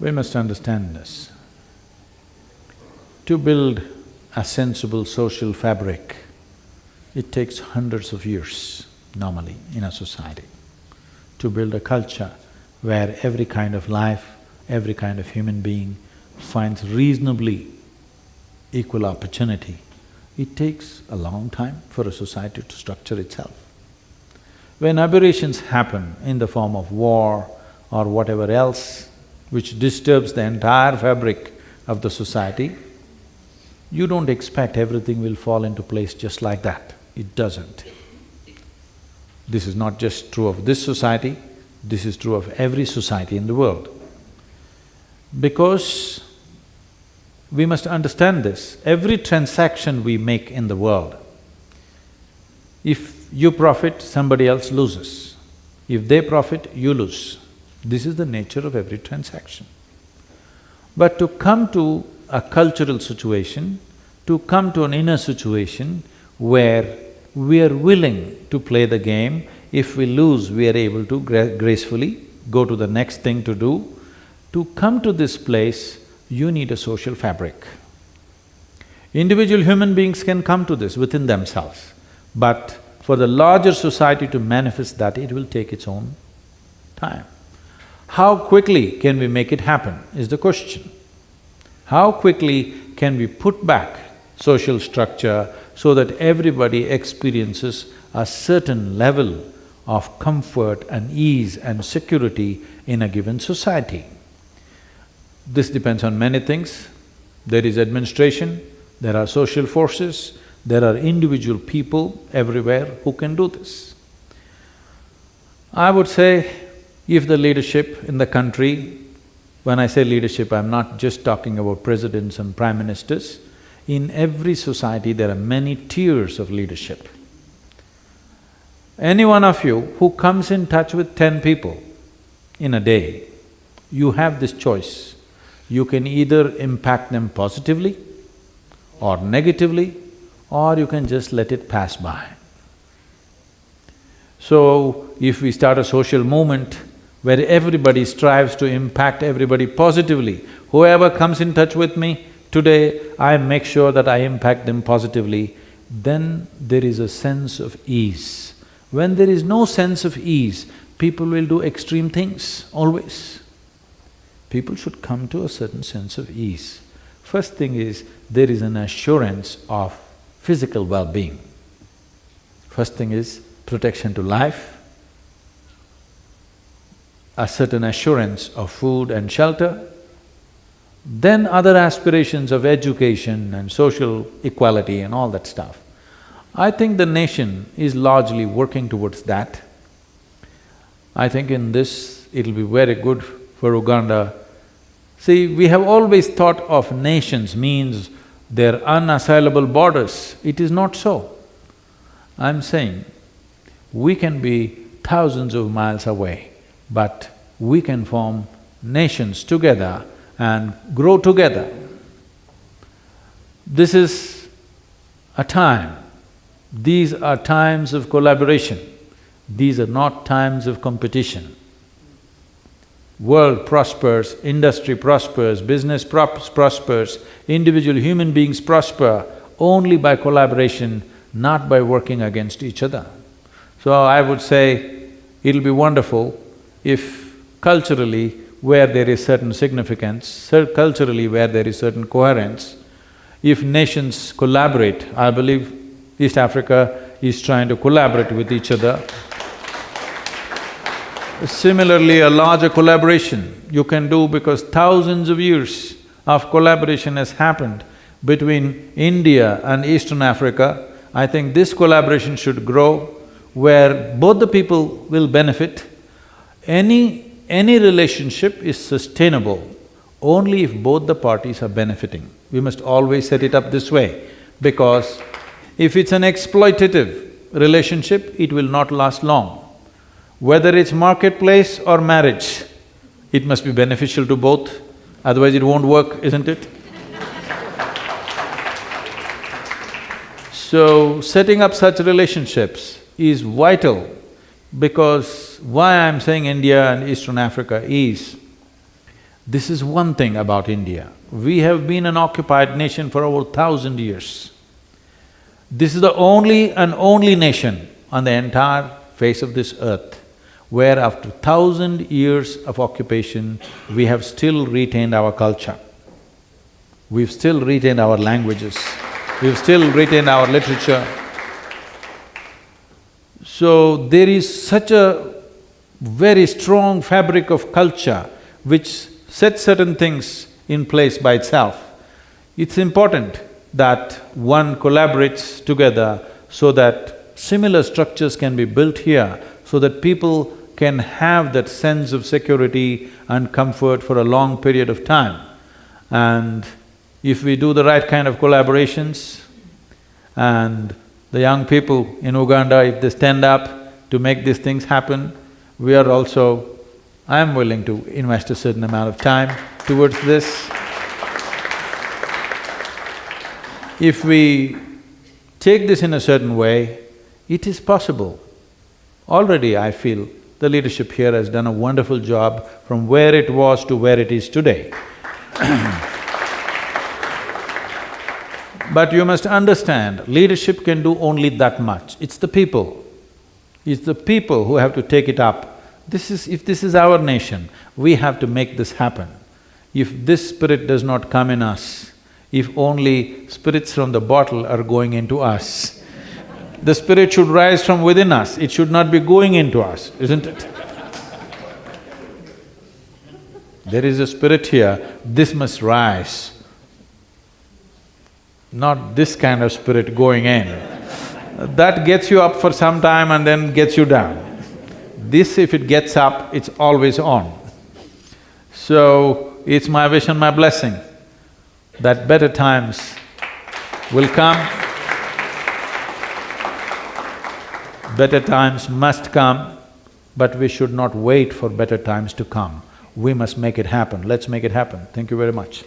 We must understand this. To build a sensible social fabric, it takes hundreds of years normally in a society. To build a culture where every kind of life, every kind of human being finds reasonably equal opportunity, it takes a long time for a society to structure itself. When aberrations happen in the form of war or whatever else which disturbs the entire fabric of the society, you don't expect everything will fall into place just like that. It doesn't. This is not just true of this society, this is true of every society in the world. Because we must understand this, every transaction we make in the world, if you profit, somebody else loses. If they profit, you lose. This is the nature of every transaction. But to come to a cultural situation, to come to an inner situation where we are willing to play the game, if we lose, we are able to gracefully go to the next thing to do. To come to this place, you need a social fabric. Individual human beings can come to this within themselves, but for the larger society to manifest that, it will take its own time. How quickly can we make it happen is the question. How quickly can we put back social structure so that everybody experiences a certain level of comfort and ease and security in a given society? This depends on many things. There is administration, there are social forces, there are individual people everywhere who can do this. I would say, if the leadership in the country, when I say leadership, I'm not just talking about presidents and prime ministers, in every society there are many tiers of leadership. Any one of you who comes in touch with 10 people in a day, you have this choice. You can either impact them positively or negatively, or you can just let it pass by. So, if we start a social movement where everybody strives to impact everybody positively, whoever comes in touch with me, today I make sure that I impact them positively, then there is a sense of ease. When there is no sense of ease, people will do extreme things, always. People should come to a certain sense of ease. First thing is, there is an assurance of physical well-being. First thing is protection to life, a certain assurance of food and shelter, then other aspirations of education and social equality and all that stuff. I think the nation is largely working towards that. I think in this, it'll be very good for Uganda. See, we have always thought of nations means their unassailable borders. It is not so. I'm saying, we can be thousands of miles away, but we can form nations together and grow together. This is a time, these are times of collaboration, these are not times of competition. World prospers, industry prospers, business prospers, individual human beings prosper only by collaboration, not by working against each other. So I would say, it'll be wonderful if culturally, where there is certain significance, culturally where there is certain coherence, if nations collaborate, I believe East Africa is trying to collaborate with each other. Similarly, a larger collaboration you can do because thousands of years of collaboration has happened between India and Eastern Africa. I think this collaboration should grow where both the people will benefit. Any relationship is sustainable only if both the parties are benefiting. We must always set it up this way, because if it's an exploitative relationship, it will not last long. Whether it's marketplace or marriage, it must be beneficial to both, otherwise it won't work, isn't it? So, setting up such relationships is vital, because why I'm saying India and Eastern Africa is, This is one thing about India. We have been an occupied nation for over 1,000 years. This is the only nation on the entire face of this earth where after 1,000 years of occupation, we have still retained our culture. We've still retained our languages, we've still retained our literature. So there is such a very strong fabric of culture which sets certain things in place by itself. It's important that one collaborates together so that similar structures can be built here, so that people can have that sense of security and comfort for a long period of time. And if we do the right kind of collaborations, and the young people in Uganda, if they stand up to make these things happen, we are also… I am willing to invest a certain amount of time towards this. If we take this in a certain way, it is possible. Already I feel the leadership here has done a wonderful job from where it was to where it is today. But you must understand, leadership can do only that much. It's the people. It's the people who have to take it up. If this is our nation, we have to make this happen. If this spirit does not come in us, if only spirits from the bottle are going into us, the spirit should rise from within us, it should not be going into us, isn't it? There is a spirit here, this must rise. Not this kind of spirit going in. That gets you up for some time and then gets you down. This, if it gets up, it's always on. So, it's my wish and my blessing that better times will come. Better times must come, but we should not wait for better times to come. We must make it happen. Let's make it happen. Thank you very much.